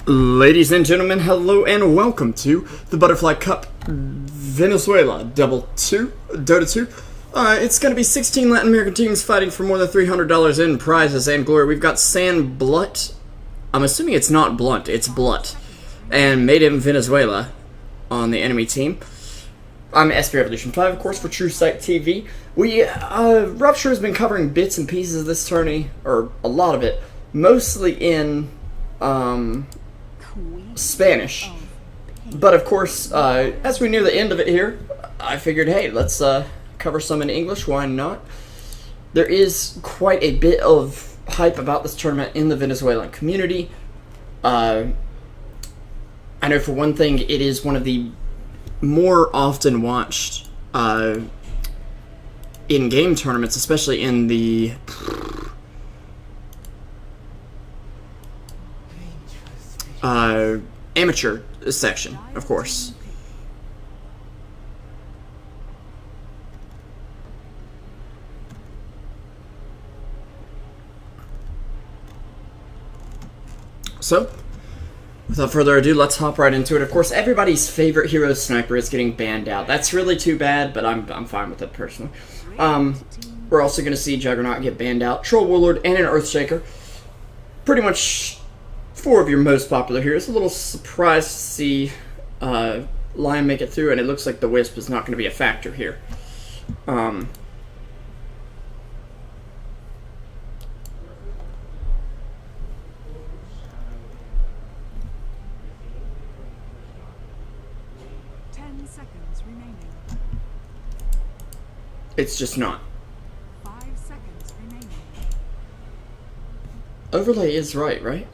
Ladies and gentlemen, hello and welcome to the Butterfly Cup Venezuela Double 2, Dota 2. It's going to be 16 Latin American teams fighting for more than $300 in prizes and glory. We've got Blut. I'm assuming it's not Blunt, it's Blut. And Made in Venezuela on the enemy team. I'm SP Revolution 5, of course, for Truesight TV. Rupture has been covering bits and pieces of this tourney, or a lot of it, mostly in, Spanish. But of course, as we near the end of it here, I figured, hey, let's cover some in English, why not? There is quite a bit of hype about this tournament in the Venezuelan community. I know for one thing, it is one of the more often watched in-game tournaments, especially in the amateur section, of course. So, without further ado, let's hop right into it. Of course, everybody's favorite hero sniper is getting banned out. That's really too bad, but I'm fine with it personally. We're also going to see Juggernaut get banned out, Troll Warlord, and an Earthshaker. Pretty much four of your most popular heroes. A little surprised to see Lion make it through, and it looks like the Wisp is not going to be a factor here. 10 seconds remaining. It's just not. 5 seconds remaining. Overlay is right?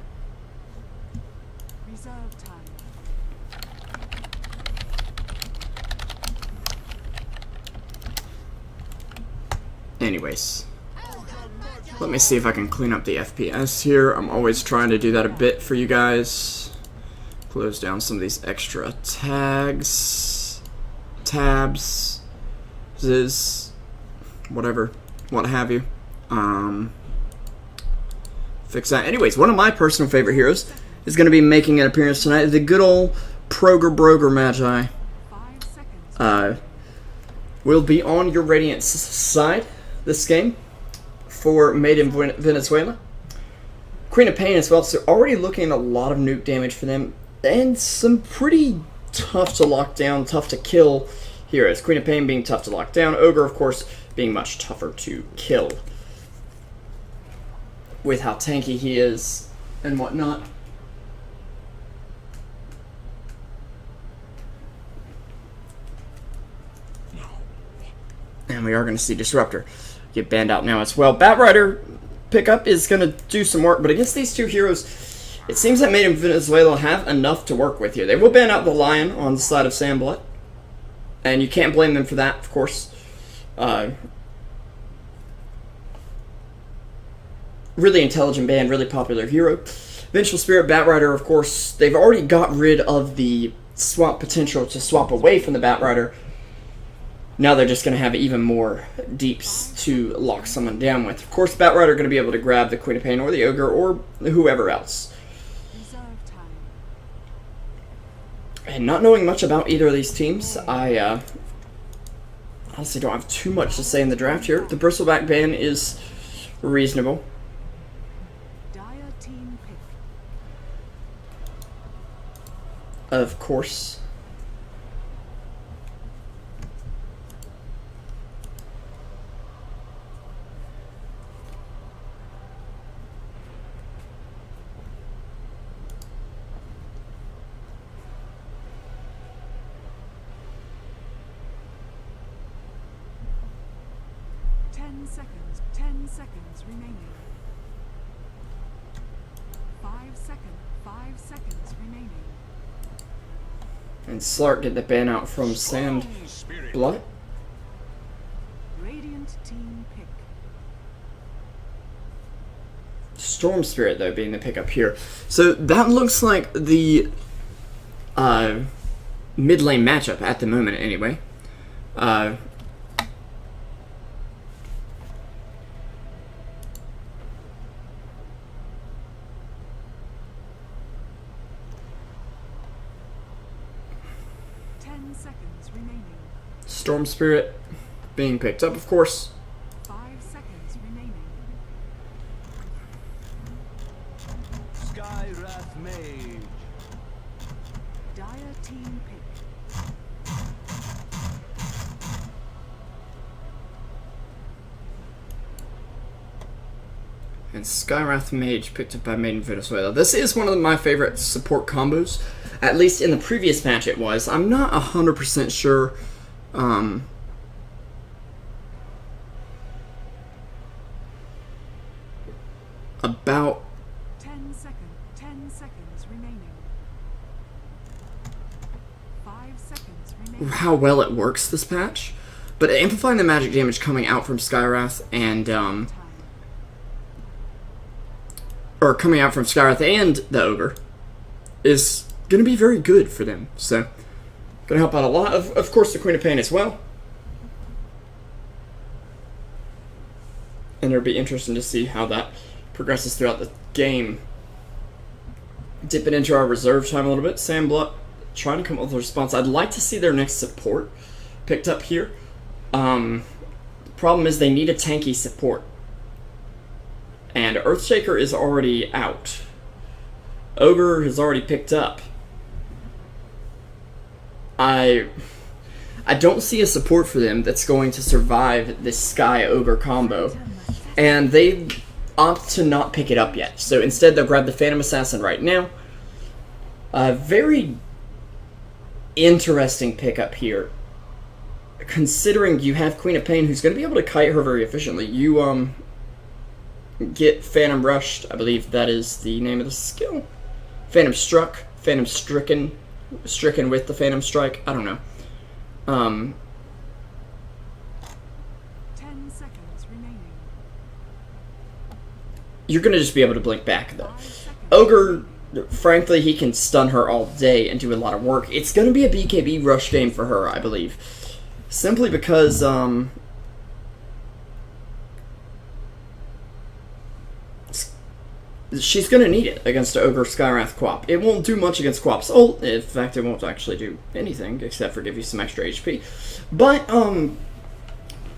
Reserve time. Anyways, let me see if I can clean up the FPS here. I'm always trying to do that a bit for you guys. Close down some of these extra tabs, whatever, what have you. Fix that. Anyways, one of my personal favorite heroes is going to be making an appearance tonight. The good old Broger Magi 5 seconds. will be on your Radiant's side this game for Made in Venezuela. Queen of Pain as well, so already looking at a lot of nuke damage for them, and some pretty tough to lock down, tough to kill heroes. Queen of Pain being tough to lock down, Ogre, of course, being much tougher to kill, with how tanky he is and whatnot. And we are going to see Disruptor get banned out now as well. Batrider pickup is going to do some work, but against these two heroes, it seems that Made in Venezuela have enough to work with here. They will ban out the Lion on the side of Blut, and you can't blame them for that, of course. Really intelligent ban, really popular hero. Vengeful Spirit, Batrider, of course, they've already got rid of the swap potential to swap away from the Batrider. Now they're just going to have even more deeps to lock someone down with. Of course, Batrider are going to be able to grab the Queen of Pain or the Ogre or whoever else. Reserve time. And not knowing much about either of these teams, I honestly don't have too much to say in the draft here. The Bristleback ban is reasonable. Dire team pick. Of course. Ten seconds remaining. 5 seconds remaining. And Slark get the ban out from Blut. Radiant team pick. Storm Spirit, though, being the pickup here. So that looks like the mid lane matchup at the moment, anyway. 10 seconds remaining. Storm Spirit being picked up, of course. 5 seconds remaining. Skywrath Mage. Dire team pick. And Skywrath Mage picked up by Maiden Venezuela. This is one of my favorite support combos. At least in the previous match it was. I'm not 100% sure about 10 seconds remaining. 5 seconds remaining. how well it works this patch. But amplifying the magic damage coming out from Skywrath and Time. or coming out from Skywrath and the Ogre is going to be very good for them. So, going to help out a lot. Of course, the Queen of Pain as well. And it'll be interesting to see how that progresses throughout the game. Dipping into our reserve time a little bit. Sam Blut trying to come up with a response. I'd like to see their next support picked up here. The problem is they need a tanky support. And Earthshaker is already out. Ogre has already picked up. I don't see a support for them that's going to survive this Sky Ogre combo. And they opt to not pick it up yet. So instead they'll grab the Phantom Assassin right now. A very interesting pickup here. Considering you have Queen of Pain who's going to be able to kite her very efficiently. You get Phantom Rushed, I believe that is the name of the skill. Phantom Struck, Phantom Stricken with the Phantom Strike, I don't know. 10 seconds remaining. You're going to just be able to blink back though. 5 seconds. Ogre, frankly, he can stun her all day and do a lot of work. It's going to be a BKB rush game for her, I believe. Simply because, she's going to need it against Ogre Skywrath Quap. It won't do much against Quap's ult. In fact, it won't actually do anything except for give you some extra HP. But,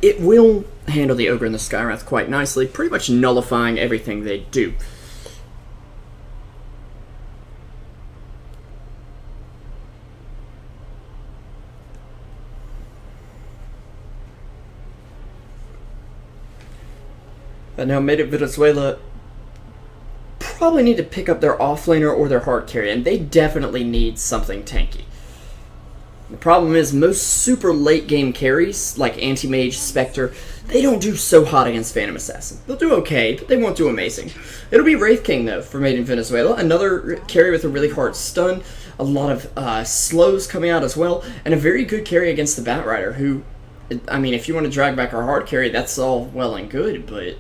it will handle the Ogre and the Skywrath quite nicely, pretty much nullifying everything they do. And now Maiden Venezuela probably need to pick up their offlaner or their hard carry, and they definitely need something tanky. The problem is most super late game carries, like Anti-Mage, Spectre, they don't do so hot against Phantom Assassin. They'll do okay, but they won't do amazing. It'll be Wraith King, though, for Maiden Venezuela. Another carry with a really hard stun, a lot of slows coming out as well, and a very good carry against the Batrider, who, I mean, if you want to drag back our hard carry, that's all well and good, but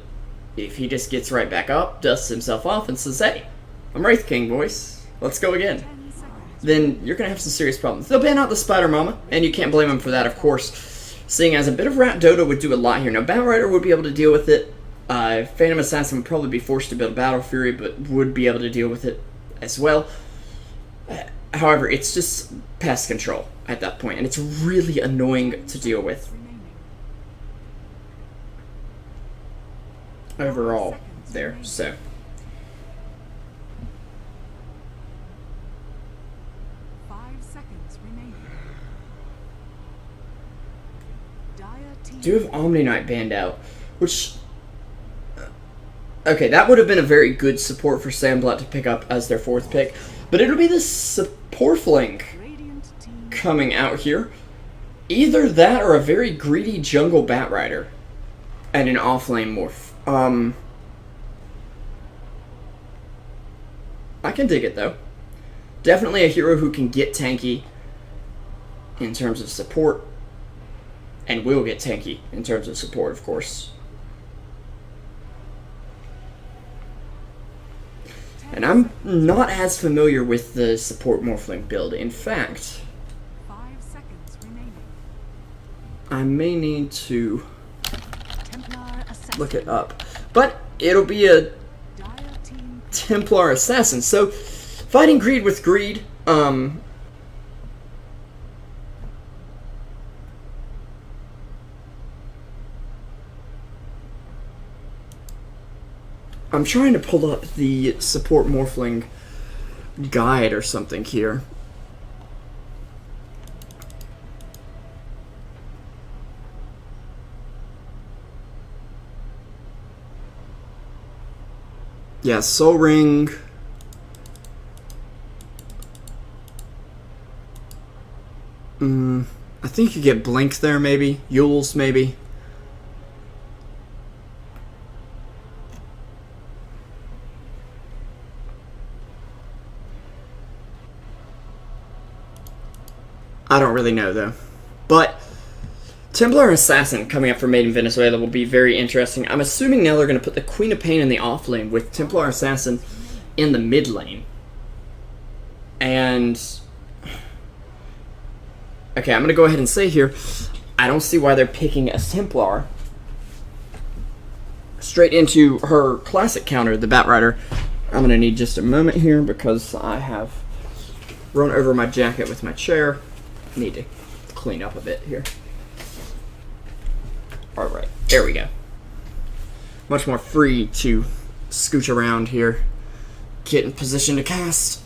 if he just gets right back up, dusts himself off, and says, hey, I'm Wraith King, boys. Let's go again. 10 seconds. Then you're going to have some serious problems. They'll ban out the Spider Mama, and you can't blame them for that, of course, seeing as a bit of Rat Dota would do a lot here. Now, Batrider would be able to deal with it. Phantom Assassin would probably be forced to build Battle Fury, but would be able to deal with it as well. However, it's just pest control at that point, and it's really annoying to deal with Remaining. overall there, so. 5 seconds remaining. Dire team. Do have Omni Knight banned out, which, okay, that would have been a very good support for Sam Blut to pick up as their 4th pick, but it'll be the support flank Radiant team. coming out here. Either that or a very greedy jungle Batrider and an offlane morph. I can dig it though. Definitely a hero who can get tanky in terms of support, and will get tanky in terms of support, of course. And I'm not as familiar with the support Morphling build. In fact, 5 seconds remaining. I may need to Templar assassin. look it up. But it'll be a Dire team. Templar Assassin. So, fighting greed with greed, I'm trying to pull up the support Morphling guide or something here. Yeah, Soul Ring. I think you get Blink there, maybe. Yules, maybe. I don't really know, though. But Templar Assassin coming up for Made in Venezuela will be very interesting. I'm assuming now they're going to put the Queen of Pain in the off lane with Templar Assassin in the mid lane. And okay, I'm going to go ahead and say here, I don't see why they're picking a Templar straight into her classic counter, the Batrider. I'm going to need just a moment here because I have run over my jacket with my chair. Need to clean up a bit here. Alright, there we go. Much more free to scooch around here. Get in position to cast.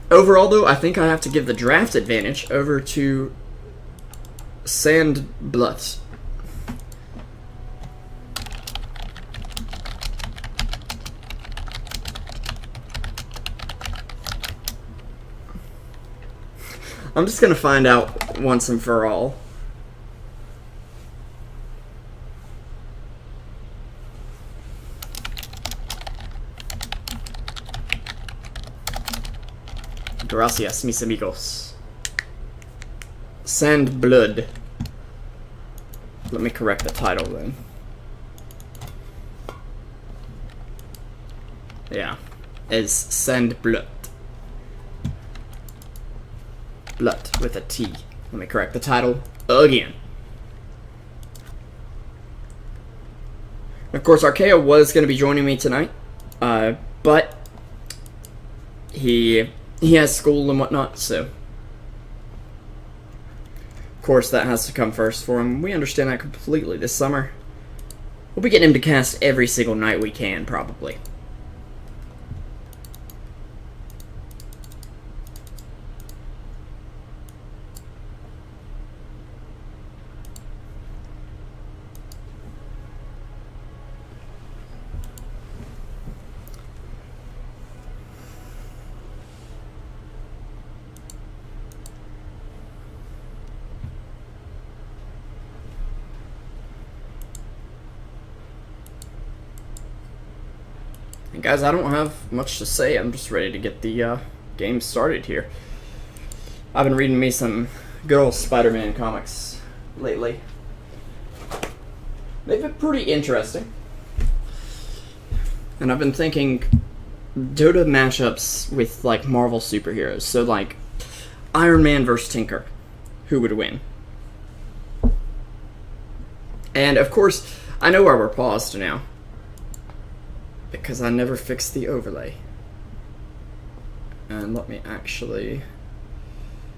Overall, though, I think I have to give the draft advantage over to Blut. I'm just gonna find out once and for all. Gracias, mis amigos. Sand Blood. Let me correct the title then. Yeah, is Sand Blood. Blut with a T. Let me correct the title again. Of course, Archaea was going to be joining me tonight, but he has school and whatnot, so of course that has to come first for him. We understand that completely. This summer, we'll be getting him to cast every single night we can, probably. And guys, I don't have much to say. I'm just ready to get the game started here. I've been reading me some good old Spider-Man comics lately. They've been pretty interesting. And I've been thinking Dota matchups with like Marvel superheroes. So like Iron Man versus Tinker. Who would win? And of course, I know why we're paused now. Because I never fixed the overlay. And let me actually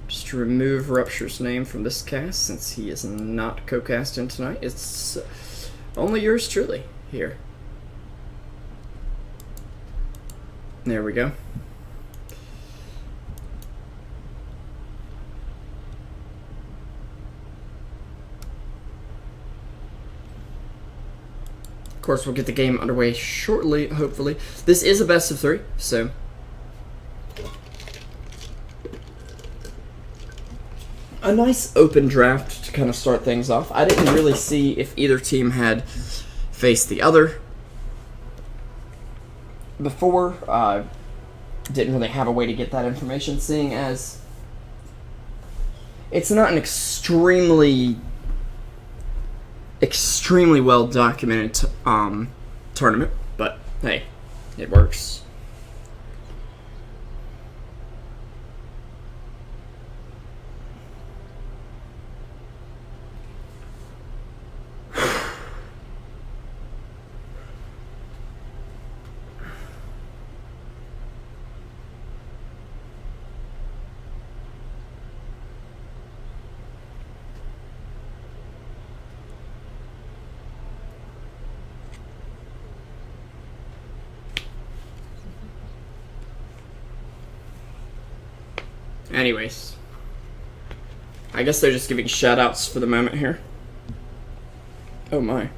just remove Rupture's name from this cast since he is not co-casting tonight. It's only yours truly here. There we go. Of course, we'll get the game underway shortly, hopefully. This is a best of 3, so a nice open draft to kind of start things off. I didn't really see if either team had faced the other before. Didn't really have a way to get that information, seeing as it's not an extremely well documented tournament, but hey, it works. Anyways. I guess they're just giving shoutouts for the moment here. Oh my.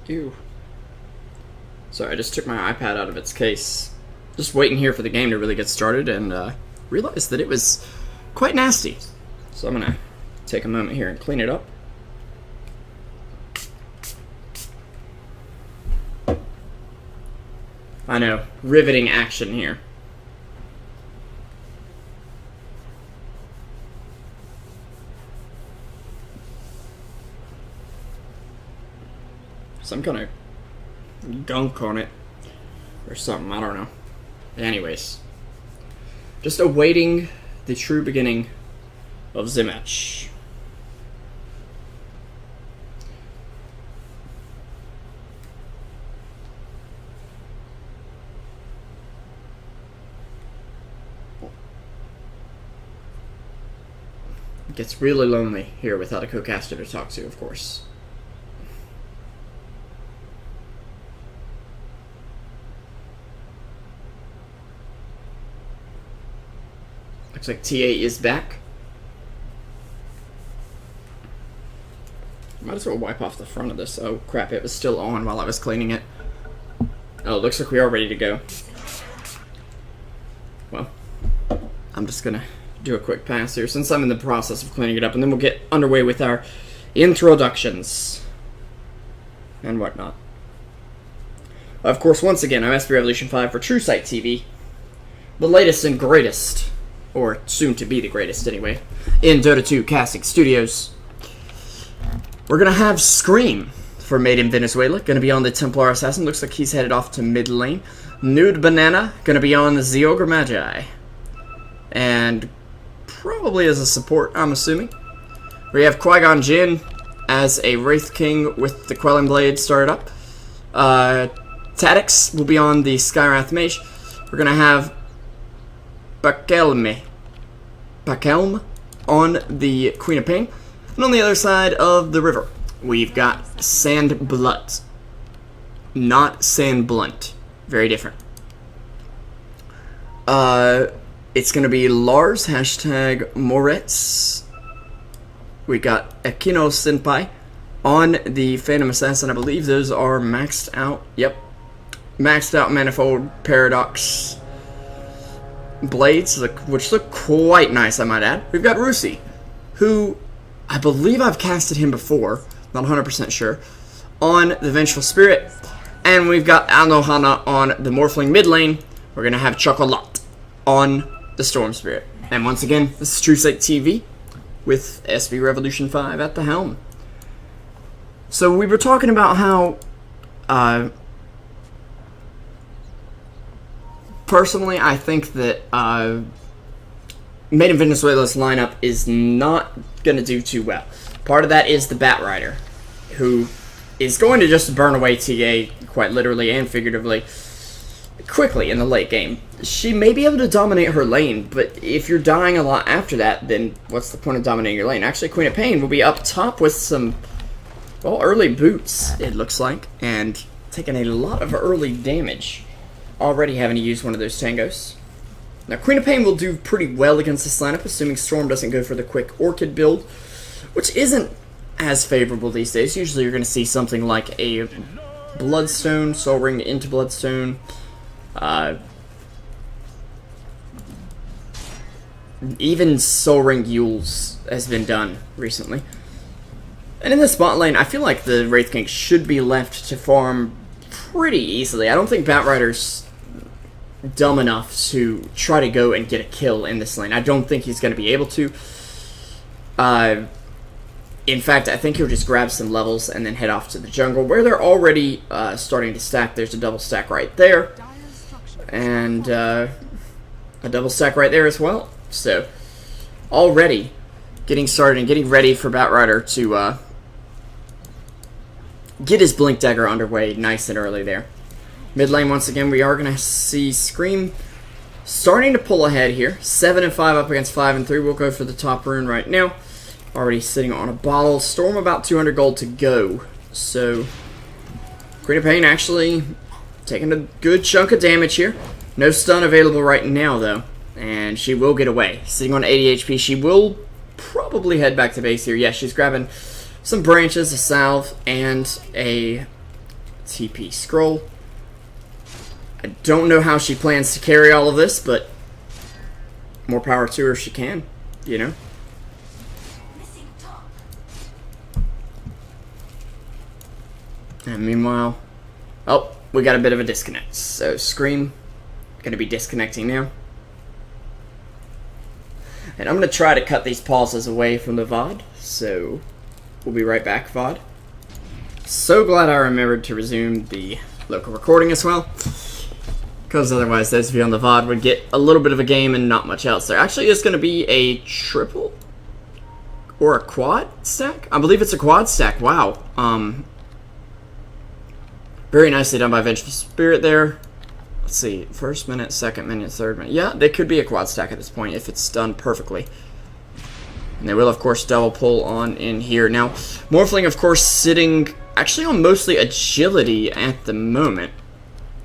Ew. Sorry, I just took my iPad out of its case. Just waiting here for the game to really get started, and realized that it was quite nasty. So I'm gonna take a moment here and clean it up. I know, riveting action here. Some kind of gunk on it or something, I don't know. Anyways, just awaiting the true beginning of the match. It gets really lonely here without a co-caster to talk to, of course. Looks like TA is back. Might as well wipe off the front of this. Oh crap, it was still on while I was cleaning it. Oh, looks like we are ready to go. Well, I'm just gonna do a quick pass here since I'm in the process of cleaning it up, and then we'll get underway with our introductions and whatnot. Of course, once again, I'm SB Revolution 5 for Truesight TV, the latest and greatest, or soon to be the greatest anyway, in Dota 2 casting studios. We're gonna have Scream for Made in Venezuela, gonna be on the Templar Assassin. Looks like he's headed off to mid lane. Nude Banana, gonna be on the Ogre Magi. And probably as a support, I'm assuming. We have Qui-Gon Jinn as a Wraith King with the Quelling Blade started up. Tadix will be on the Skywrath Mage. We're gonna have Pakelm on the Queen of Pain. And on the other side of the river, we've got Sand Blut. Not Sand Blunt. Very different. It's going to be Lars, hashtag Moritz. We got Akino Senpai on the Phantom Assassin. I believe those are maxed out. Yep. Maxed out Manifold Paradox blades, which look quite nice, I might add. We've got Rusi, who I believe I've casted him before, not 100% sure, on the Vengeful Spirit. And we've got Anohana on the Morphling mid lane. We're going to have Chocolat on the Storm Spirit. And once again, this is Truesight TV with SB Revolution 5 at the helm. So we were talking about how personally, I think that Made in Venezuela's lineup is not going to do too well. Part of that is the Batrider, who is going to just burn away TA, quite literally and figuratively, quickly in the late game. She may be able to dominate her lane, but if you're dying a lot after that, then what's the point of dominating your lane? Actually, Queen of Pain will be up top with some, well, early boots, it looks like, and taking a lot of early damage. Already having to use one of those tangos. Now, Queen of Pain will do pretty well against this lineup, assuming Storm doesn't go for the quick Orchid build, which isn't as favorable these days. Usually you're going to see something like a Bloodstone, Soul Ring into Bloodstone, even Soul Ring Yules has been done recently. And in the spot lane, I feel like the Wraith King should be left to farm pretty easily. I don't think Batrider's dumb enough to try to go and get a kill in this lane. I don't think he's going to be able to. In fact, I think he'll just grab some levels and then head off to the jungle, where they're already starting to stack. There's a double stack right there. And a double stack right there as well. So, already getting started and getting ready for Batrider to get his Blink Dagger underway nice and early there. Mid lane, once again, we are going to see Scream starting to pull ahead here. 7 and 5 up against 5 and 3. We'll go for the top rune right now. Already sitting on a bottle. Storm about 200 gold to go. So, Queen of Pain actually taking a good chunk of damage here. No stun available right now, though. And she will get away. Sitting on 80 HP, she will probably head back to base here. Yeah, she's grabbing some branches, a salve, and a TP scroll. I don't know how she plans to carry all of this, but more power to her if she can, you know? And meanwhile, oh, we got a bit of a disconnect. So Scream, going to be disconnecting now. And I'm going to try to cut these pauses away from the VOD. So we'll be right back, VOD. So glad I remembered to resume the local recording as well. Because otherwise those of you on the VOD would get a little bit of a game and not much else. There actually is going to be a triple or a quad stack. I believe it's a quad stack. Wow. Very nicely done by Vengeful Spirit there. Let's see, first minute, second minute, third minute. Yeah, they could be a quad stack at this point if it's done perfectly. And they will, of course, double pull on in here. Now, Morphling, of course, sitting actually on mostly agility at the moment.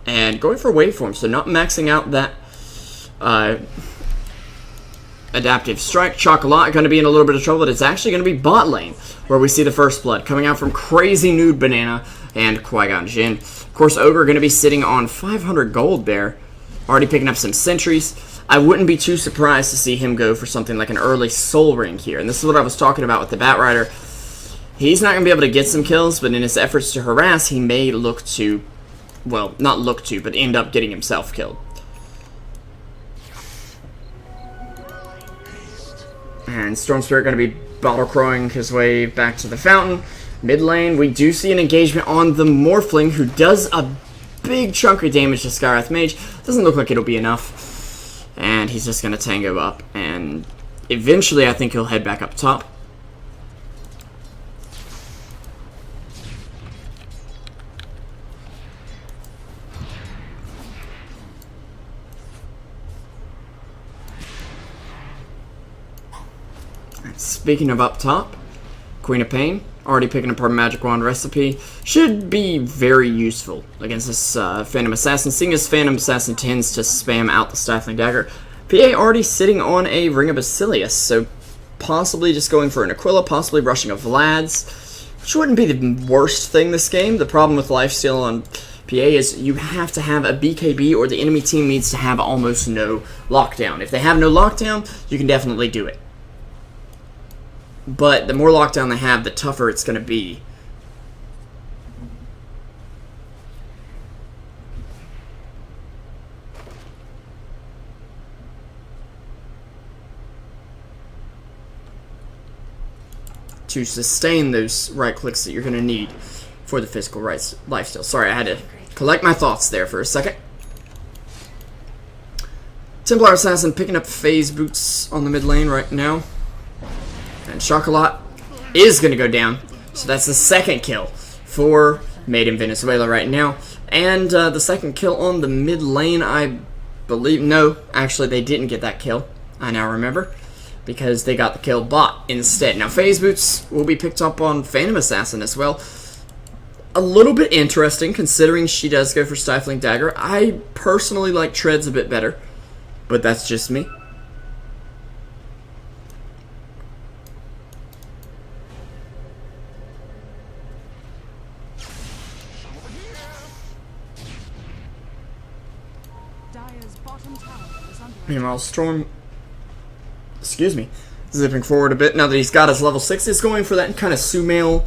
And going for waveform, so not maxing out that adaptive strike. Chocolat going to be in a little bit of trouble, but it's actually going to be bot lane, where we see the first blood coming out from Crazy Nude Banana and Qui-Gon Jinn. Of course, Ogre going to be sitting on 500 gold there, already picking up some sentries. I wouldn't be too surprised to see him go for something like an early Soul Ring here, and this is what I was talking about with the Bat Rider. He's not going to be able to get some kills, but in his efforts to harass, he may look to, well, not look to, but end up getting himself killed. And Storm Spirit going to be bottle crowing his way back to the fountain. Mid lane, we do see an engagement on the Morphling, who does a big chunk of damage to Skywrath Mage. Doesn't look like it'll be enough. And he's just going to tango up. And eventually, I think he'll head back up top. Speaking of up top, Queen of Pain, already picking up our Magic Wand recipe, should be very useful against this Phantom Assassin, seeing as Phantom Assassin tends to spam out the Stifling Dagger. PA already sitting on a Ring of Basilius, so possibly just going for an Aquila, possibly rushing a Vlad's, which wouldn't be the worst thing this game. The problem with lifesteal on PA is you have to have a BKB, or the enemy team needs to have almost no lockdown. If they have no lockdown, you can definitely do it. But the more lockdown they have, the tougher it's going to be. To sustain those right clicks that you're going to need for the physical lifesteal. Sorry, I had to collect my thoughts there for a second. Templar Assassin picking up phase boots on the mid lane right now. And Chocolat is going to go down. So that's the second kill for Made in Venezuela right now. And the second kill on the mid lane, I believe. No, actually they didn't get that kill. I now remember. Because they got the kill bot instead. Now phase boots will be picked up on Phantom Assassin as well. A little bit interesting considering she does go for Stifling Dagger. I personally like Treads a bit better. But that's just me. Meanwhile, Storm, zipping forward a bit now that he's got his level 6, is going for that kind of Sumail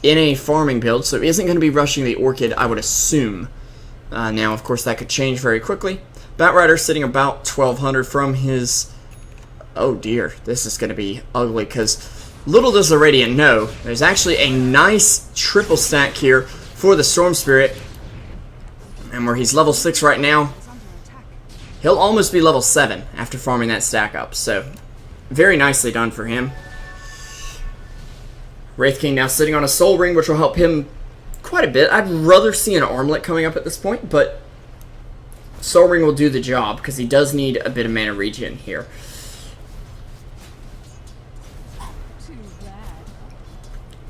in a farming build, so he isn't going to be rushing the Orchid, I would assume. Now, of course, that could change very quickly. Bat Rider sitting about 1200 from his... Oh dear, this is going to be ugly, because little does the Radiant know, there's actually a nice triple stack here for the Storm Spirit, and where he's level 6 right now, he'll almost be level 7 after farming that stack up, so very nicely done for him. Wraith King now sitting on a Soul Ring, which will help him quite a bit. I'd rather see an Armlet coming up at this point, but Soul Ring will do the job, because he does need a bit of mana regen here.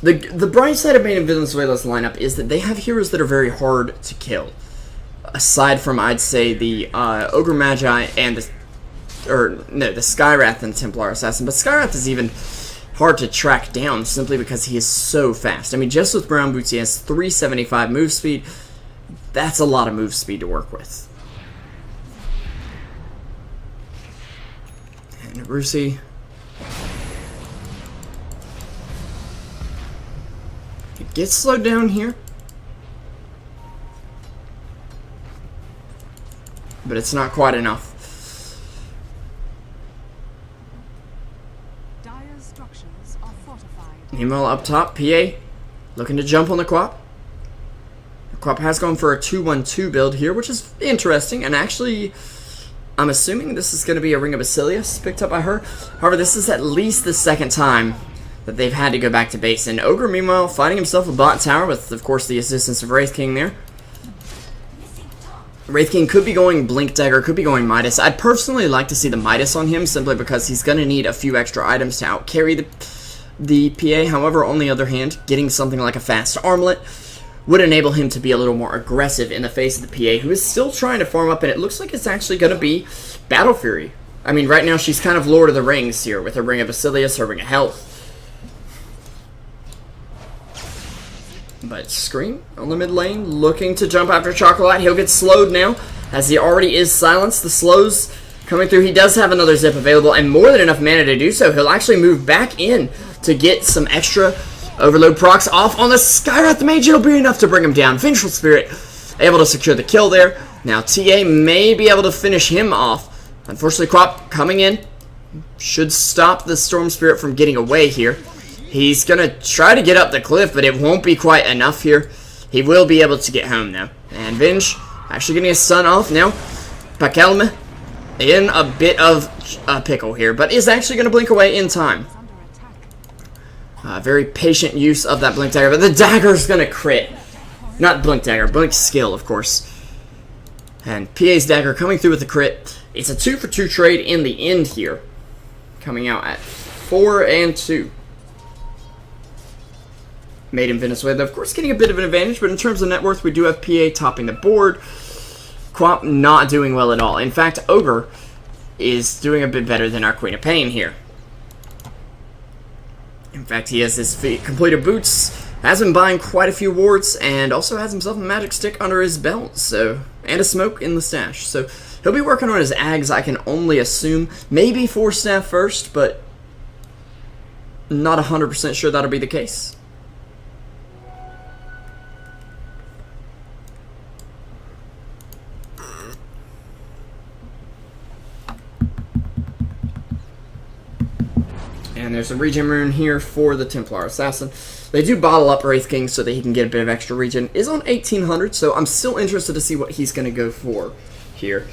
The bright side of being Venezuela's lineup is that they have heroes that are very hard to kill. Aside from, I'd say, the Ogre Magi and the Skywrath and Templar Assassin. But Skywrath is even hard to track down simply because he is so fast. I mean, just with Brown Boots, he has 375 move speed. That's a lot of move speed to work with. And Rusi. It gets slowed down here. But it's not quite enough. Dire's structures are fortified. Meanwhile, up top, PA looking to jump on the Quap. The Quap has gone for a 2-1-2 build here, which is interesting. And actually, I'm assuming this is going to be a Ring of Basilius picked up by her. However, this is at least the second time that they've had to go back to base. And Ogre, meanwhile, fighting himself a bot tower with, of course, the assistance of Wraith King there. Wraith King could be going Blink Dagger, could be going Midas. I'd personally like to see the Midas on him, simply because he's going to need a few extra items to outcarry the PA. However, on the other hand, getting something like a fast armlet would enable him to be a little more aggressive in the face of the PA, who is still trying to farm up, and it looks like it's actually going to be Battle Fury. I mean, right now she's kind of Lord of the Rings here, with her Ring of Basilius, her Ring of Health. But Scream on the mid lane, looking to jump after Chocolate. He'll get slowed now, as he already is silenced. The slows coming through. He does have another zip available, and more than enough mana to do so. He'll actually move back in to get some extra overload procs off on the Skywrath Mage. It'll be enough to bring him down. Vengeful Spirit able to secure the kill there. Now TA may be able to finish him off. Unfortunately, Quap coming in should stop the Storm Spirit from getting away here. He's going to try to get up the cliff, but it won't be quite enough here. He will be able to get home, though. And Venge actually getting his stun off now. Pakelme in a bit of a pickle here, but is actually going to blink away in time. Very patient use of that Blink Dagger, but the Dagger's going to crit. Not Blink Dagger, Blink Skill, of course. And PA's Dagger coming through with the crit. It's a 2-for-2 trade in the end here. Coming out at 4-2. Made in Venezuela, of course, getting a bit of an advantage, but in terms of net worth, we do have PA topping the board. Quap not doing well at all. In fact, Ogre is doing a bit better than our Queen of Pain here. In fact, he has his completed boots, has been buying quite a few wards, and also has himself a magic stick under his belt, and a smoke in the stash. So he'll be working on his Ags, I can only assume. Maybe 4-staff first, but not 100% sure that'll be the case. And there's a regen rune here for the Templar Assassin. They do bottle up Wraith King so that he can get a bit of extra regen. Is on 1800, so I'm still interested to see what he's going to go for here.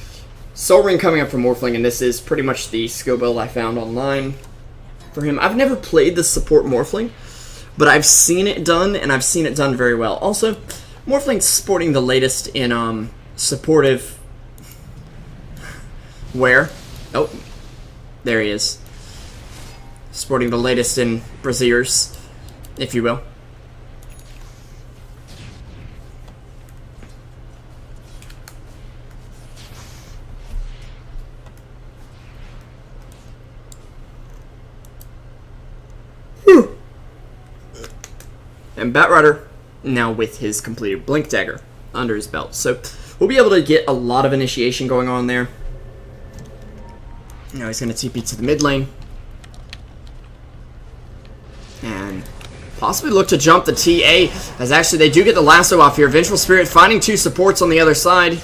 Soul Ring coming up from Morphling, and this is pretty much the skill build I found online for him. I've never played the support Morphling, but I've seen it done, and I've seen it done very well. Also, Morphling's sporting the latest in supportive wear. Oh, there he is. Sporting the latest in brassiers, if you will. Whew. And Batrider now with his completed Blink Dagger under his belt. So we'll be able to get a lot of initiation going on there. Now he's going to TP to the mid lane. And possibly look to jump the TA, as actually they do get the lasso off here. Vengeful Spirit finding two supports on the other side,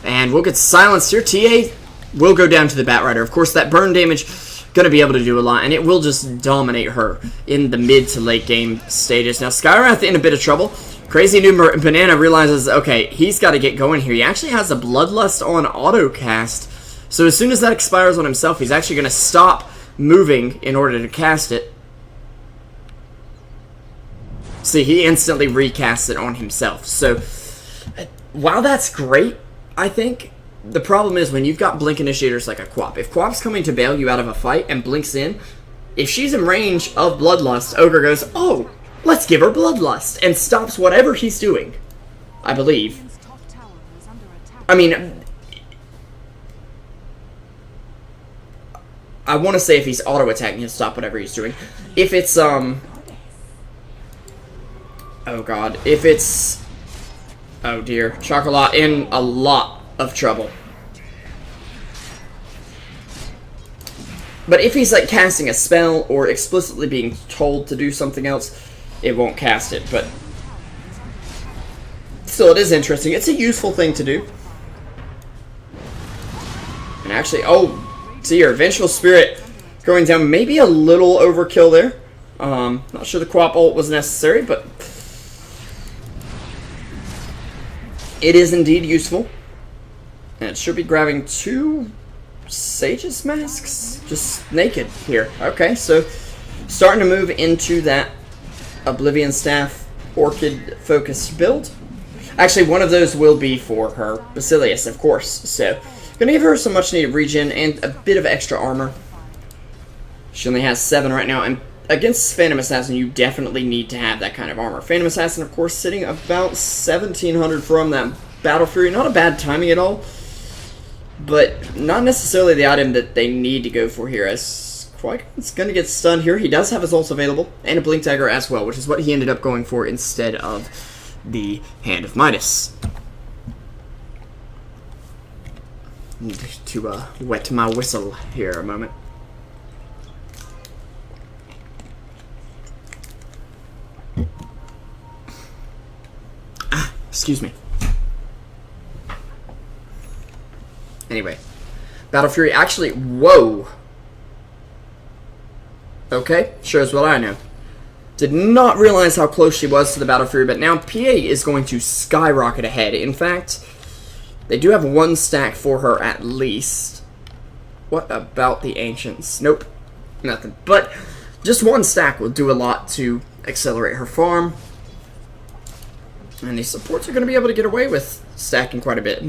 and we'll get silenced here. TA will go down to the Batrider. Of course, that burn damage going to be able to do a lot, and it will just dominate her in the mid to late game stages. Now, Skywrath in a bit of trouble. Crazy New Banana realizes, okay, he's got to get going here. He actually has a Bloodlust on auto cast, so as soon as that expires on himself, he's actually going to stop moving in order to cast it. See, he instantly recasts it on himself. So, while that's great, I think, the problem is when you've got blink initiators like a Quap. If Quap's coming to bail you out of a fight and blinks in, if she's in range of Bloodlust, Ogre goes, oh, let's give her Bloodlust, and stops whatever he's doing, I believe. Radiant's top tower is under attack. I mean, I want to say if he's auto-attacking, he'll stop whatever he's doing. If it's, oh god, if it's, oh dear, Chocolat in a lot of trouble. But if he's, like, casting a spell or explicitly being told to do something else, it won't cast it, but still, it is interesting. It's a useful thing to do. And actually, oh dear, Vengeful Spirit going down, maybe a little overkill there. Not sure the Quap ult was necessary, but it is indeed useful. And it should be grabbing 2 Sage's masks? Just naked here. Okay, so starting to move into that Oblivion Staff Orchid focused build. Actually, one of those will be for her Basilius, of course. So, gonna give her some much needed regen and a bit of extra armor. She only has 7 right now, and against Phantom Assassin, you definitely need to have that kind of armor. Phantom Assassin, of course, sitting about 1,700 from that Battle Fury. Not a bad timing at all, but not necessarily the item that they need to go for here, as Qui-Gon's going to get stunned here. He does have his ults available, and a Blink Dagger as well, which is what he ended up going for instead of the Hand of Midas. Need to wet my whistle here a moment. Excuse me. Anyway, Battle Fury actually, whoa. Okay, sure as what I know. Did not realize how close she was to the Battle Fury, but now PA is going to skyrocket ahead. In fact, they do have 1 stack for her at least. What about the Ancients? Nope, nothing. But just 1 stack will do a lot to accelerate her farm. And these supports are going to be able to get away with stacking quite a bit.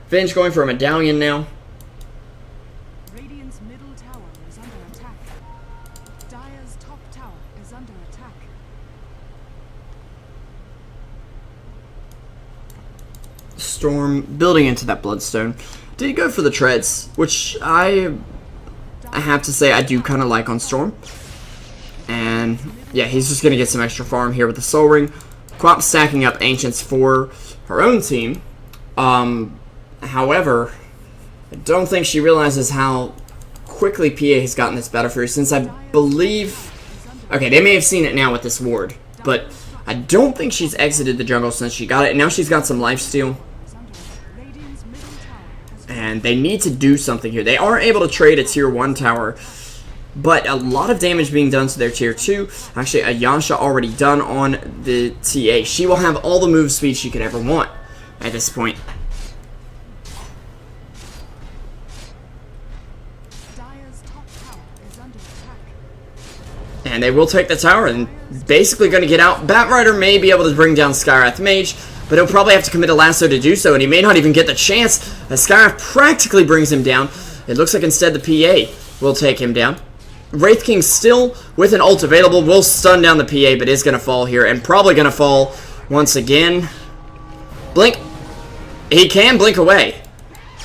Venge going for a medallion now. Radiant's middle tower is under attack. Dire's top tower is under attack. Storm building into that Bloodstone. Did go for the treads, which I have to say I do kind of like on Storm. And yeah, he's just going to get some extra farm here with the Soul Ring. Quap stacking up Ancients for her own team. However, I don't think she realizes how quickly PA has gotten this Battle Fury, since I believe... Okay, they may have seen it now with this ward, but I don't think she's exited the jungle since she got it. And now she's got some lifesteal. And they need to do something here. They are able to trade a tier 1 tower, but a lot of damage being done to their tier 2. Actually, a Yasha already done on the TA. She will have all the move speed she could ever want at this point. And they will take the tower and basically going to get out. Batrider may be able to bring down Skywrath Mage, but he'll probably have to commit a lasso to do so, and he may not even get the chance, as Skywrath practically brings him down. It looks like instead the PA will take him down. Wraith King still with an ult available, will stun down the PA, but is going to fall here, and probably going to fall once again. Blink. He can blink away,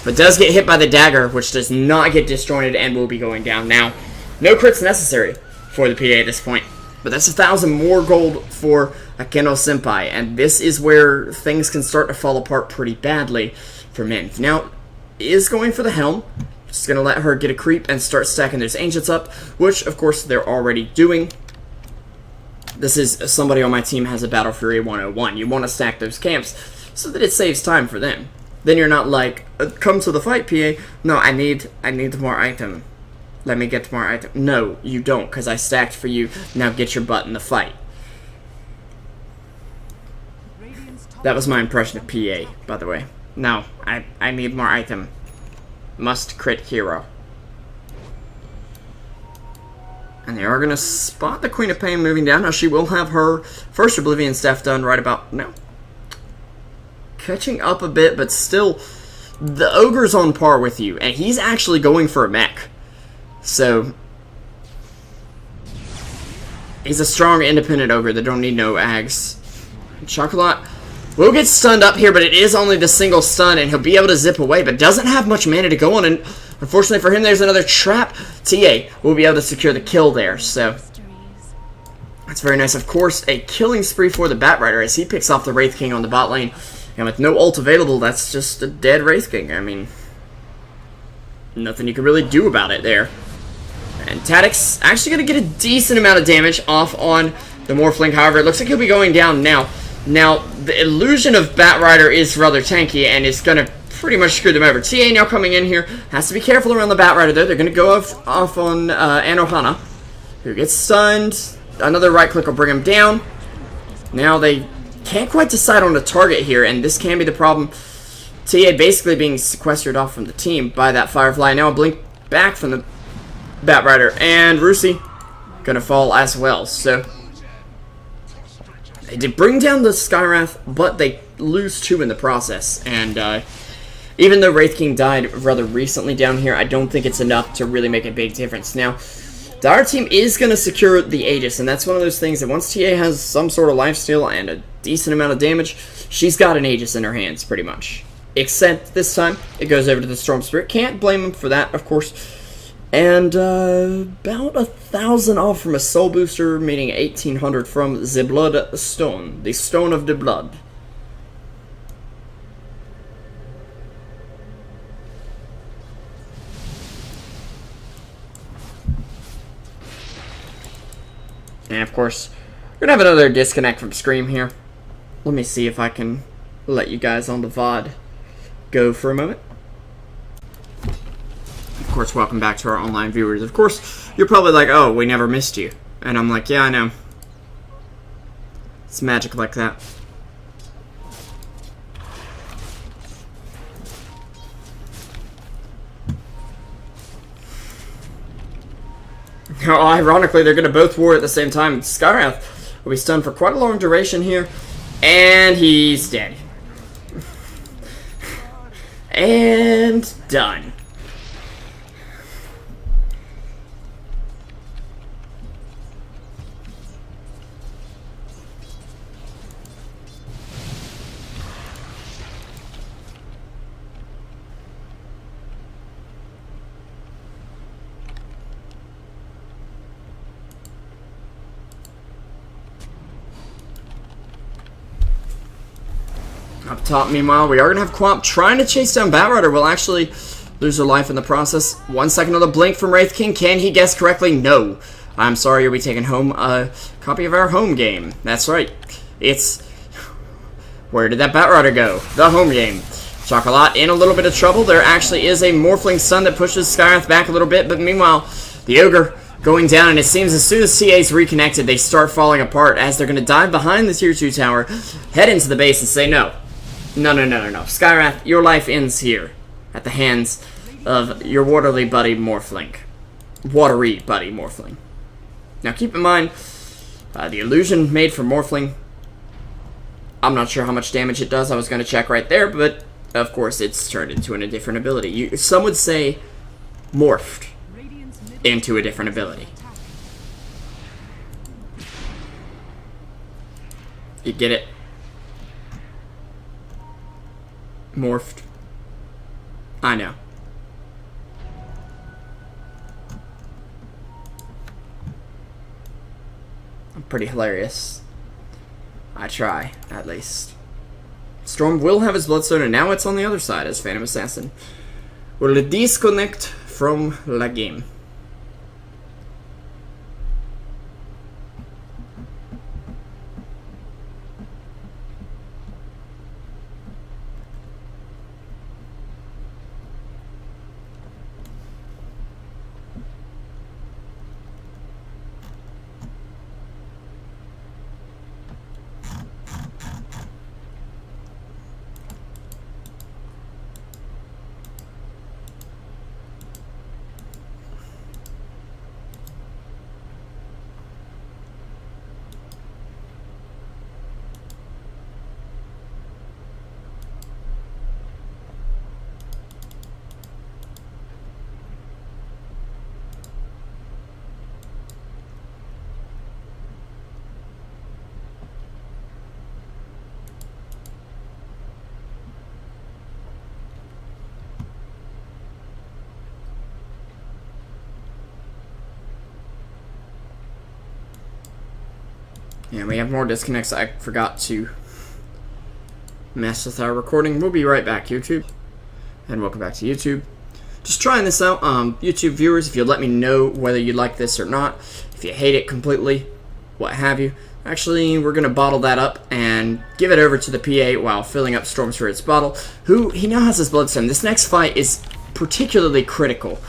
but does get hit by the dagger, which does not get disjointed and will be going down. Now, no crits necessary for the PA at this point, but that's 1,000 more gold for Akeno Senpai, and this is where things can start to fall apart pretty badly for MiV. Now, is going for the Helm. Just going to let her get a creep and start stacking those Ancients up, which, of course, they're already doing. This is somebody on my team has a Battle Fury 101. You want to stack those camps so that it saves time for them. Then you're not like, come to the fight, PA. No, I need more item. Let me get more item. No, you don't, because I stacked for you. Now get your butt in the fight. That was my impression of PA, by the way. No, I need more item. Must crit hero. And they are going to spot the Queen of Pain moving down. Now she will have her first Oblivion Staff done right about now. Catching up a bit, but still, the Ogre's on par with you. And he's actually going for a mech. So, He's a strong, independent ogre that don't need no ags. Chocolat will get stunned up here, but it is only the single stun, and he'll be able to zip away, but doesn't have much mana to go on, and unfortunately for him, there's another trap. TA will be able to secure the kill there, so that's very nice. Of course, a killing spree for the Batrider as he picks off the Wraith King on the bot lane, and with no ult available, that's just a dead Wraith King. I mean, nothing you can really do about it there. And Tadic's actually going to get a decent amount of damage off on the Morphling. However, it looks like he'll be going down now. Now, the illusion of Batrider is rather tanky and is going to pretty much screw them over. TA now coming in here. Has to be careful around the Batrider, though. They're going to go off on Anohana, who gets stunned. Another right click will bring him down. Now they can't quite decide on a target here, and this can be the problem. TA basically being sequestered off from the team by that Firefly. Now a blink back from the Batrider, and Rusi gonna fall as well. So they did bring down the Skywrath, but they lose 2 in the process. And even though Wraith King died rather recently down here, I don't think it's enough to really make a big difference. Now, the our team is going to secure the Aegis, and that's one of those things that once TA has some sort of lifesteal and a decent amount of damage, she's got an Aegis in her hands, pretty much. Except this time, it goes over to the Storm Spirit. Can't blame him for that, of course. And about 1,000 off from a soul booster, meaning 1,800 from the Blood Stone, the Stone of the Blood. And of course, we're gonna have another disconnect from Scream here. Let me see if I can let you guys on the VOD go for a moment. Of course, welcome back to our online viewers. Of course, you're probably like, oh, we never missed you. And I'm like, yeah, I know. It's magic like that. Now, ironically, they're going to both war at the same time. Skywrath will be stunned for quite a long duration here. And he's dead. And done. Up top, meanwhile, we are going to have Quamp trying to chase down Batrider. Will actually lose her life in the process. 1 second on the blink from Wraith King. Can he guess correctly? No. I'm sorry, you'll be taking home a copy of our home game. That's right. It's... Where did that Batrider go? The home game. Chocolat in a little bit of trouble. There actually is a Morphling Sun that pushes Skywrath back a little bit, but meanwhile, the Ogre going down, and it seems as soon as TA's reconnected, they start falling apart as they're going to dive behind the Tier 2 tower, head into the base, and say no. No. Skywrath, your life ends here at the hands of your watery buddy Morphling. Now keep in mind, the illusion made for Morphling, I'm not sure how much damage it does. I was going to check right there, but of course it's turned into a different ability. Some would say morphed into a different ability. You get it? Morphed. I know. I'm pretty hilarious. I try, at least. Storm will have his Bloodstone, and now it's on the other side as Phantom Assassin will disconnect from the game. And we have more disconnects. I forgot to mess with our recording. We'll be right back, YouTube. And welcome back to YouTube. Just trying this out. YouTube viewers, if you'd let me know whether you like this or not. If you hate it completely, what have you. Actually, we're going to bottle that up and give it over to the PA while filling up Storm Spirit's bottle, who he now has his Bloodstone. This next fight is particularly critical.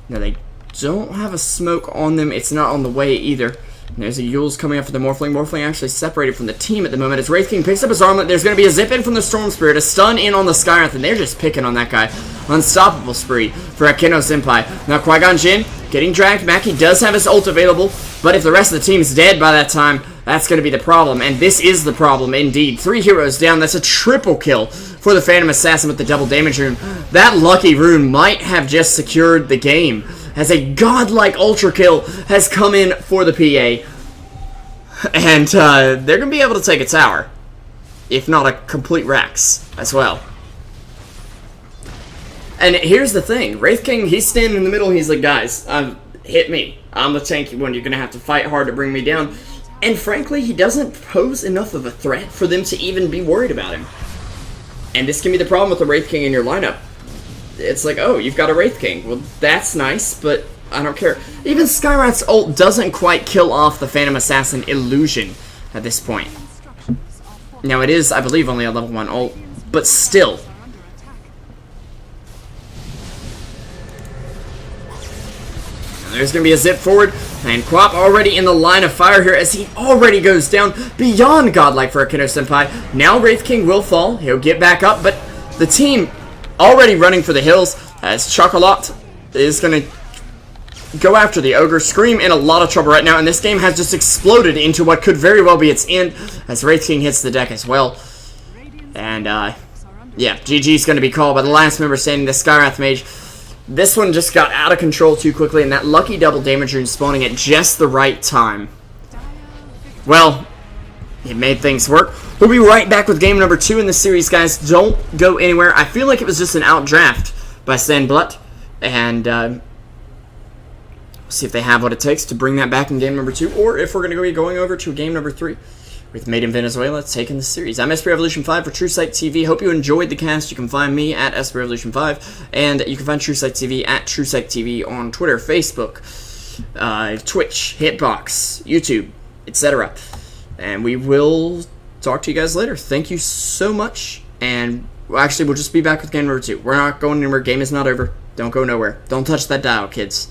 Now, they don't have a smoke on them. It's not on the way either. And there's a Yule's coming up for the Morphling. Morphling actually separated from the team at the moment as Wraith King picks up his armlet. There's going to be a zip in from the Storm Spirit, a stun in on the Skywrath, and they're just picking on that guy. Unstoppable spree for Akeno Senpai. Now Qui-Gon Jinn getting dragged back. He does have his ult available, but if the rest of the team's dead by that time, that's going to be the problem, and this is the problem indeed. 3 heroes down. That's a triple kill for the Phantom Assassin with the double damage rune. That lucky rune might have just secured the game, as a godlike ultra kill has come in for the PA. And they're going to be able to take a tower, if not a complete Rex as well. And here's the thing. Wraith King, he's standing in the middle. He's like, guys, hit me. I'm the tanky one. You're going to have to fight hard to bring me down. And frankly, he doesn't pose enough of a threat for them to even be worried about him. And this can be the problem with the Wraith King in your lineup. It's like, oh, you've got a Wraith King. Well, that's nice, but I don't care. Even Skywrath's ult doesn't quite kill off the Phantom Assassin illusion at this point. Now, it is, I believe, only a level 1 ult, but still. There's going to be a zip forward, and Quap already in the line of fire here as he already goes down beyond godlike for Akeno Senpai. Now Wraith King will fall. He'll get back up, but the team already running for the hills as Chocolat is going to go after the Ogre. Scream in a lot of trouble right now, and this game has just exploded into what could very well be its end as Wraith King hits the deck as well. And, yeah, GG's going to be called by the last member standing, the Skywrath Mage. This one just got out of control too quickly, and that lucky double damage rune spawning at just the right time. Well, it made things work. We'll be right back with game number 2 in the series, guys. Don't go anywhere. I feel like it was just an outdraft by Blut, and we'll see if they have what it takes to bring that back in game number 2, or if we're going to be going over to game number 3. With Made in Venezuela taking the series. I'm SP Revolution 5 for Truesight TV. Hope you enjoyed the cast. You can find me at SP Revolution 5, and you can find Truesight TV at Truesight TV on Twitter, Facebook, Twitch, Hitbox, YouTube, etc. And we will talk to you guys later. Thank you so much, and actually we'll just be back with game number 2. We're not going anywhere. Game is not over. Don't go nowhere. Don't touch that dial, kids.